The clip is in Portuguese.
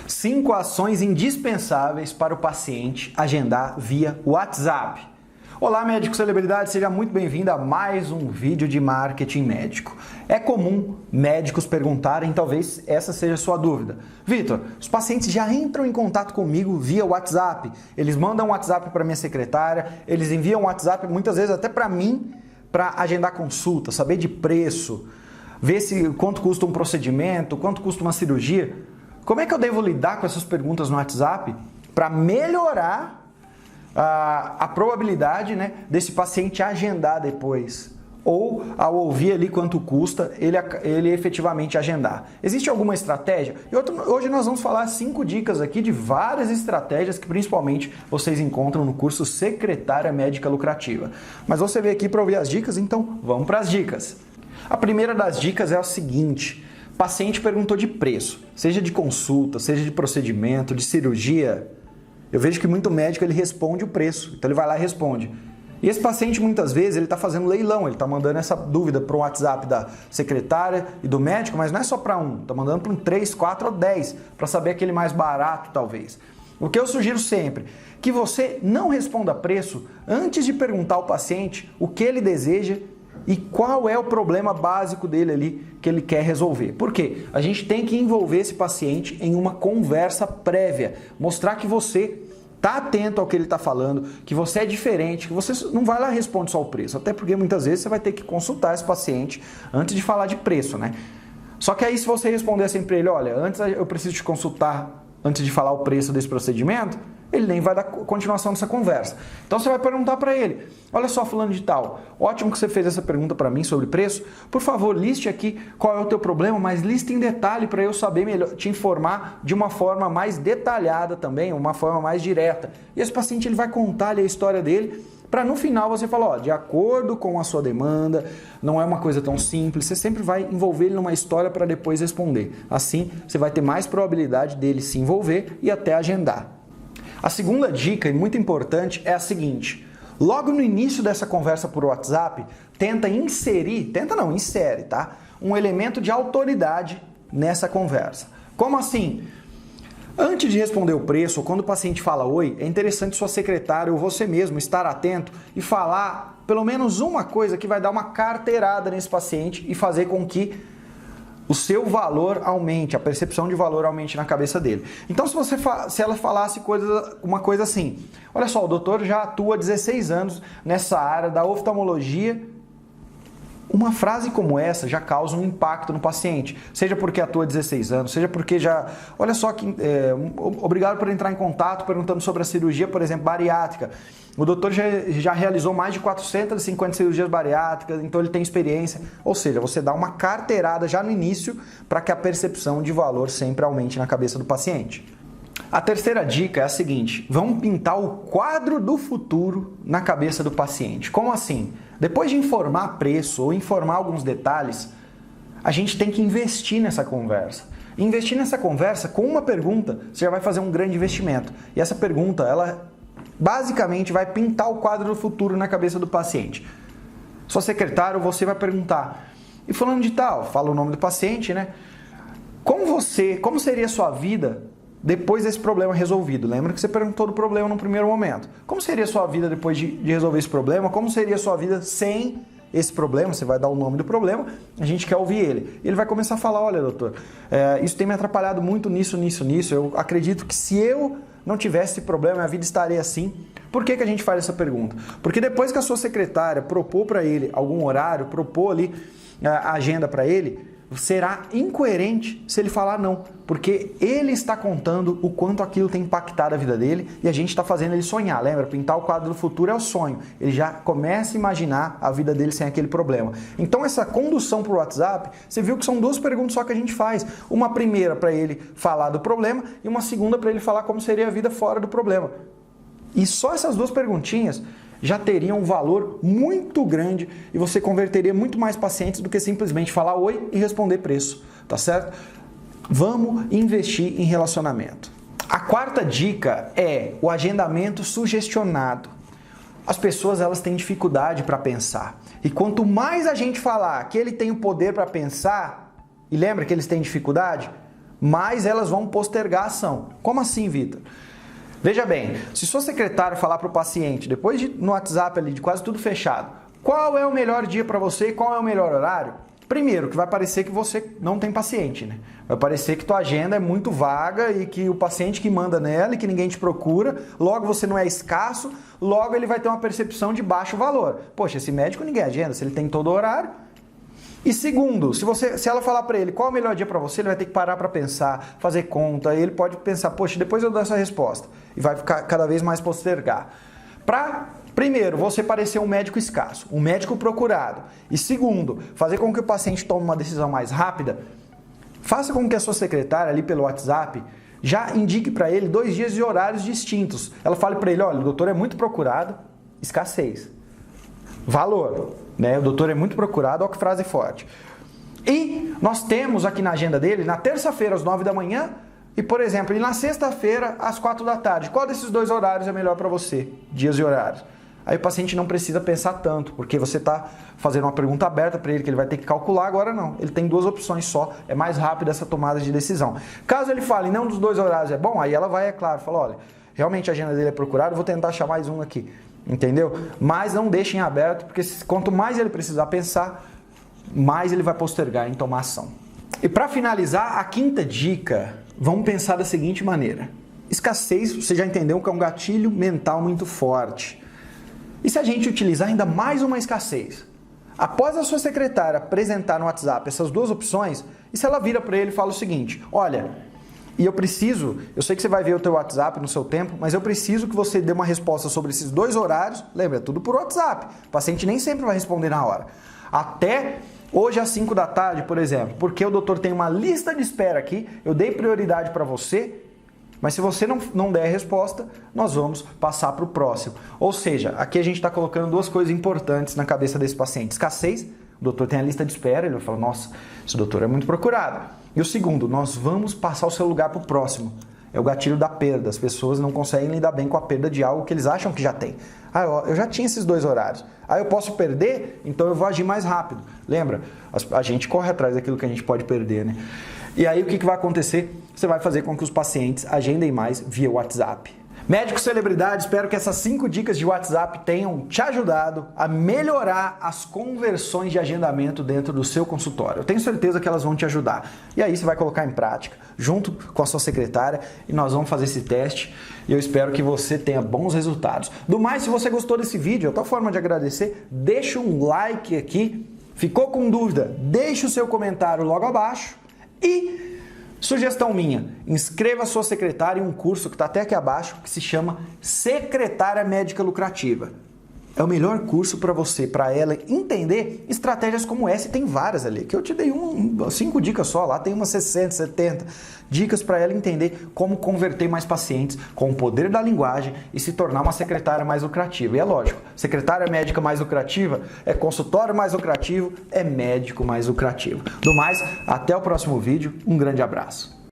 5 ações indispensáveis para o paciente agendar via WhatsApp. Olá, médico celebridade, seja muito bem-vindo a mais um vídeo de marketing médico. É comum médicos perguntarem, talvez essa seja a sua dúvida. Vitor, os pacientes já entram em contato comigo via WhatsApp, eles mandam um WhatsApp para minha secretária, eles enviam um WhatsApp muitas vezes até para mim, para agendar consulta, saber de preço, ver quanto custa um procedimento, quanto custa uma cirurgia. Como é que eu devo lidar com essas perguntas no WhatsApp para melhorar a probabilidade, né, desse paciente agendar depois? Ou, ao ouvir ali quanto custa, ele efetivamente agendar. Existe alguma estratégia? Hoje nós vamos falar 5 dicas aqui de várias estratégias que principalmente vocês encontram no curso Secretária Médica Lucrativa. Mas você veio aqui para ouvir as dicas, então vamos para as dicas. A primeira das dicas é a seguinte: paciente perguntou de preço, seja de consulta, seja de procedimento, de cirurgia. Eu vejo que muito médico ele responde o preço, então ele vai lá e responde. E esse paciente muitas vezes ele está fazendo leilão, ele está mandando essa dúvida para o WhatsApp da secretária e do médico, mas não é só para um, está mandando para um 3, 4 ou 10, para saber aquele mais barato talvez. O que eu sugiro sempre, que você não responda preço antes de perguntar ao paciente o que ele deseja e qual é o problema básico dele ali que ele quer resolver. Por quê? A gente tem que envolver esse paciente em uma conversa prévia, mostrar que você está atento ao que ele está falando, que você é diferente, que você não vai lá e responde só o preço, até porque muitas vezes você vai ter que consultar esse paciente antes de falar de preço, né? Só que aí se você responder assim para ele, olha, antes eu preciso te consultar antes de falar o preço desse procedimento, ele nem vai dar continuação nessa conversa. Então você vai perguntar para ele, olha só, fulano de tal, ótimo que você fez essa pergunta para mim sobre preço, por favor, liste aqui qual é o teu problema, mas liste em detalhe para eu saber melhor, te informar de uma forma mais detalhada também, uma forma mais direta. E esse paciente ele vai contar ali a história dele, para no final você falar, ó, de acordo com a sua demanda, não é uma coisa tão simples, você sempre vai envolver ele numa história para depois responder. Assim, você vai ter mais probabilidade dele se envolver e até agendar. A segunda dica, e muito importante, é a seguinte: logo no início dessa conversa por WhatsApp, insere, tá? Um elemento de autoridade nessa conversa. Como assim? Antes de responder o preço, ou quando o paciente fala oi, é interessante sua secretária ou você mesmo estar atento e falar pelo menos uma coisa que vai dar uma carteirada nesse paciente e fazer com que o seu valor aumente, a percepção de valor aumente na cabeça dele. Então, se ela falasse uma coisa assim, olha só, o doutor já atua há 16 anos nessa área da oftalmologia, uma frase como essa já causa um impacto no paciente, seja porque atua há 16 anos, seja porque já... Olha só, obrigado por entrar em contato perguntando sobre a cirurgia, por exemplo, bariátrica. O doutor já realizou mais de 450 cirurgias bariátricas, então ele tem experiência. Ou seja, você dá uma carteirada já no início para que a percepção de valor sempre aumente na cabeça do paciente. A terceira dica é a seguinte: vamos pintar o quadro do futuro na cabeça do paciente. Como assim? Depois de informar preço ou informar alguns detalhes, a gente tem que investir nessa conversa. Investir nessa conversa com uma pergunta, você já vai fazer um grande investimento. E essa pergunta, ela basicamente vai pintar o quadro do futuro na cabeça do paciente. Sua secretária, você vai perguntar, e falando de tal, fala o nome do paciente, né? Como seria a sua vida depois desse problema resolvido? Lembra que você perguntou do problema no primeiro momento. Como seria a sua vida depois de resolver esse problema? Como seria a sua vida sem esse problema? Você vai dar o nome do problema, a gente quer ouvir ele. Ele vai começar a falar, olha, doutor, isso tem me atrapalhado muito nisso. Eu acredito que se eu não tivesse esse problema, a vida estaria assim. Por que a gente faz essa pergunta? Porque depois que a sua secretária propor para ele algum horário, propor ali a agenda para ele, será incoerente se ele falar não, porque ele está contando o quanto aquilo tem impactado a vida dele e a gente está fazendo ele sonhar. Lembra? Pintar o quadro do futuro é o sonho. Ele já começa a imaginar a vida dele sem aquele problema. Então essa condução para o WhatsApp, você viu que são 2 perguntas só que a gente faz. Uma primeira para ele falar do problema e uma segunda para ele falar como seria a vida fora do problema. E só essas 2 perguntinhas já teriam um valor muito grande e você converteria muito mais pacientes do que simplesmente falar oi e responder preço, tá certo? Vamos investir em relacionamento. A quarta dica é o agendamento sugestionado. As pessoas elas têm dificuldade para pensar e quanto mais a gente falar que ele tem o poder para pensar, e lembra que eles têm dificuldade, mais elas vão postergar a ação. Como assim, Vitor? Veja bem, se sua secretária falar para o paciente, depois no WhatsApp ali, de quase tudo fechado, qual é o melhor dia para você e qual é o melhor horário? Primeiro, que vai parecer que você não tem paciente, né? Vai parecer que tua agenda é muito vaga e que o paciente que manda nela e que ninguém te procura, logo você não é escasso, logo ele vai ter uma percepção de baixo valor. Poxa, esse médico ninguém agenda, se ele tem todo o horário. E segundo, se ela falar para ele qual é o melhor dia para você, ele vai ter que parar para pensar, fazer conta, e ele pode pensar, poxa, depois eu dou essa resposta. E vai ficar cada vez mais postergar. Primeiro, você parecer um médico escasso, um médico procurado. E segundo, fazer com que o paciente tome uma decisão mais rápida, faça com que a sua secretária ali pelo WhatsApp já indique para ele 2 dias e horários distintos. Ela fale para ele, olha, o doutor é muito procurado, escassez. Valor, né? O doutor é muito procurado, olha que frase forte. E nós temos aqui na agenda dele, na terça-feira às 9 da manhã, e, por exemplo, e na sexta-feira às 4 da tarde. Qual desses 2 horários é melhor para você? Dias e horários. Aí o paciente não precisa pensar tanto, porque você está fazendo uma pergunta aberta para ele, que ele vai ter que calcular, agora não. Ele tem 2 opções só, é mais rápida essa tomada de decisão. Caso ele fale, não dos 2 horários é bom, aí ela vai, é claro, fala, olha, realmente a agenda dele é procurada, vou tentar achar mais um aqui. Entendeu? Mas não deixem aberto, porque quanto mais ele precisar pensar, mais ele vai postergar em tomar ação. E para finalizar, a quinta dica, vamos pensar da seguinte maneira. Escassez, você já entendeu que é um gatilho mental muito forte. E se a gente utilizar ainda mais uma escassez? Após a sua secretária apresentar no WhatsApp essas 2 opções, e se ela vira para ele e fala o seguinte, olha, e eu sei que você vai ver o teu WhatsApp no seu tempo, mas eu preciso que você dê uma resposta sobre esses 2 horários, lembra, é tudo por WhatsApp, o paciente nem sempre vai responder na hora. Até hoje às 5 da tarde, por exemplo, porque o doutor tem uma lista de espera aqui, eu dei prioridade para você, mas se você não der a resposta, nós vamos passar para o próximo. Ou seja, aqui a gente está colocando 2 coisas importantes na cabeça desse paciente. Escassez, o doutor tem a lista de espera, ele vai falar, nossa, esse doutor é muito procurado. E o segundo, nós vamos passar o seu lugar para o próximo. É o gatilho da perda. As pessoas não conseguem lidar bem com a perda de algo que eles acham que já tem. Ah, eu já tinha esses 2 horários. Ah, eu posso perder? Então eu vou agir mais rápido. Lembra? A gente corre atrás daquilo que a gente pode perder, né? E aí o que vai acontecer? Você vai fazer com que os pacientes agendem mais via WhatsApp. Médico celebridade, espero que essas 5 dicas de WhatsApp tenham te ajudado a melhorar as conversões de agendamento dentro do seu consultório. Eu tenho certeza que elas vão te ajudar. E aí você vai colocar em prática, junto com a sua secretária, e nós vamos fazer esse teste. E eu espero que você tenha bons resultados. Do mais, se você gostou desse vídeo, a tua forma de agradecer, deixa um like aqui. Ficou com dúvida? Deixa o seu comentário logo abaixo. E sugestão minha, inscreva a sua secretária em um curso que está até aqui abaixo, que se chama Secretária Médica Lucrativa. É o melhor curso para você, para ela entender estratégias como essa, e tem várias ali, que eu te dei 5 dicas só, lá tem umas 60, 70 dicas para ela entender como converter mais pacientes com o poder da linguagem e se tornar uma secretária mais lucrativa. E é lógico, secretária médica mais lucrativa é consultório mais lucrativo, é médico mais lucrativo. Do mais, até o próximo vídeo, um grande abraço.